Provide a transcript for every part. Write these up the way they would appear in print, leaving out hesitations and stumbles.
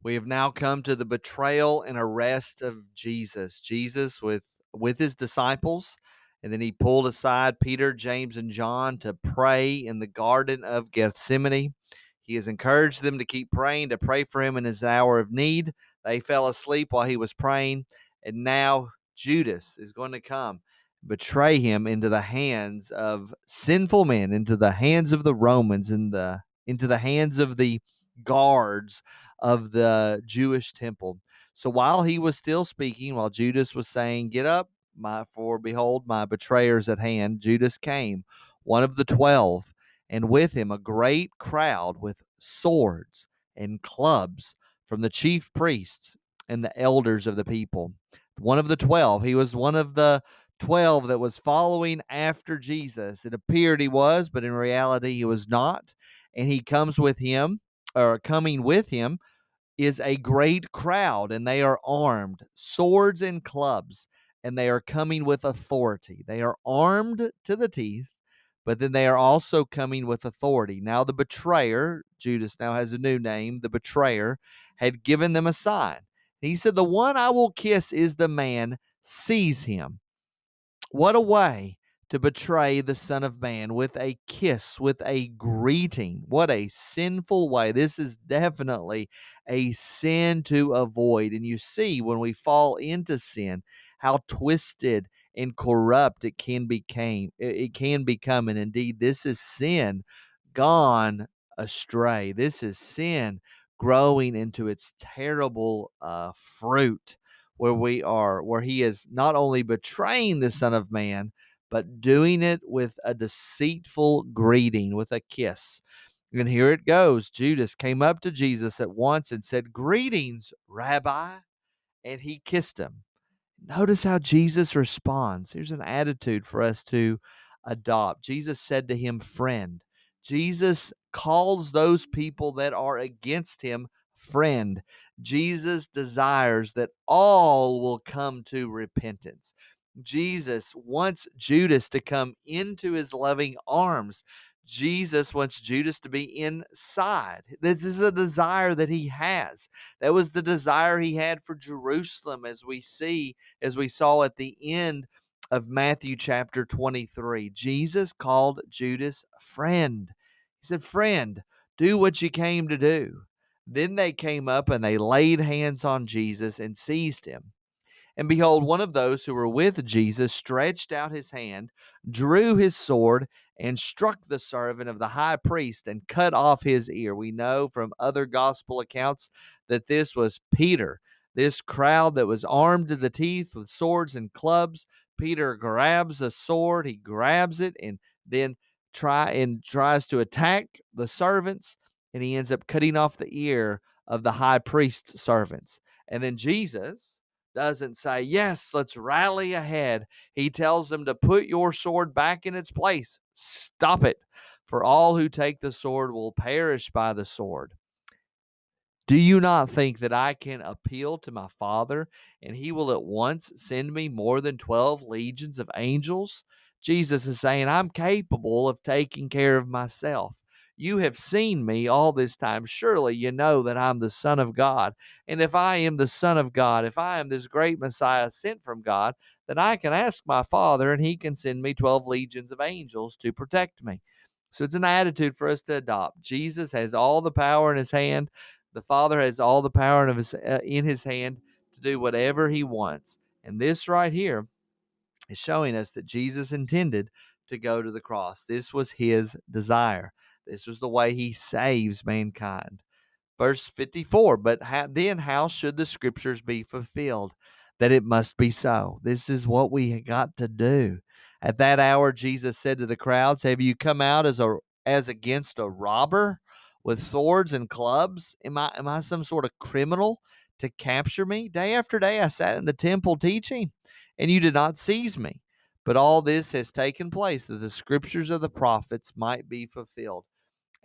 We have now come to the betrayal and arrest of Jesus. Jesus with his disciples, and then he pulled aside Peter, James, and John to pray in the Garden of Gethsemane. He has encouraged them to keep praying, to pray for him in his hour of need. They fell asleep while he was praying, and now Judas is going to come betray him into the hands of sinful men, into the hands of the Romans, into the hands of the guards of the Jewish temple. So while he was still speaking, while Judas was saying, "Get up, for behold, my betrayer is at hand," Judas came, one of the 12, and with him a great crowd with swords and clubs from the chief priests and the elders of the people. One of the 12. He was one of the 12 that was following after Jesus. It appeared he was, but in reality he was not. And he comes with him, or coming with him, is a great crowd, and they are armed, swords and clubs, and they are coming with authority. They are armed to the teeth, but then they are also coming with authority. Now, the betrayer, Judas now has a new name, the betrayer, had given them a sign. He said, "The one I will kiss is the man, seize him." What a way to betray the Son of Man, with a kiss, with a greeting. What a sinful way. This is definitely a sin to avoid. And you see, when we fall into sin, how twisted and corrupt it can become. And indeed, this is sin gone astray. This is sin growing into its terrible fruit, where he is not only betraying the Son of Man, but doing it with a deceitful greeting, with a kiss. And here it goes. Judas came up to Jesus at once and said, "Greetings, Rabbi," and he kissed him. Notice how Jesus responds. Here's an attitude for us to adopt. Jesus said to him, "Friend." Jesus calls those people that are against him friend. Jesus desires that all will come to repentance. Jesus wants Judas to come into his loving arms. Jesus wants Judas to be inside. This is a desire that he has. That was the desire he had for Jerusalem, as we saw at the end of Matthew chapter 23. Jesus called Judas friend. He said, "Friend, do what you came to do." Then they came up and they laid hands on Jesus and seized him. And behold, one of those who were with Jesus stretched out his hand, drew his sword, and struck the servant of the high priest and cut off his ear. We know from other gospel accounts that this was Peter. This crowd that was armed to the teeth with swords and clubs. Peter grabs a sword, he grabs it, and then tries to attack the servants, and he ends up cutting off the ear of the high priest's servants. And then Jesus doesn't say, "Yes, let's rally ahead." He tells them to put your sword back in its place. Stop it. For all who take the sword will perish by the sword. Do you not think that I can appeal to my Father, and he will at once send me more than 12 legions of angels? Jesus is saying, I'm capable of taking care of myself. You have seen me all this time. Surely you know that I'm the Son of God. And if I am the Son of God, if I am this great Messiah sent from God, then I can ask my Father, and he can send me 12 legions of angels to protect me. So it's an attitude for us to adopt. Jesus has all the power in his hand. The Father has all the power in his hand to do whatever he wants. And this right here is showing us that Jesus intended to go to the cross. This was his desire. This was the way he saves mankind. Verse 54, but then how should the scriptures be fulfilled? That it must be so. This is what we got to do. At that hour, Jesus said to the crowds, "Have you come out as against a robber with swords and clubs? Am I some sort of criminal to capture me? Day after day I sat in the temple teaching, and you did not seize me. But all this has taken place that the scriptures of the prophets might be fulfilled."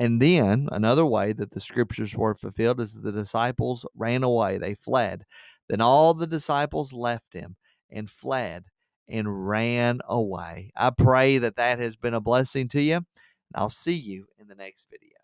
And then another way that the scriptures were fulfilled is the disciples ran away. They fled. Then all the disciples left him and fled and ran away. I pray that that has been a blessing to you. And I'll see you in the next video.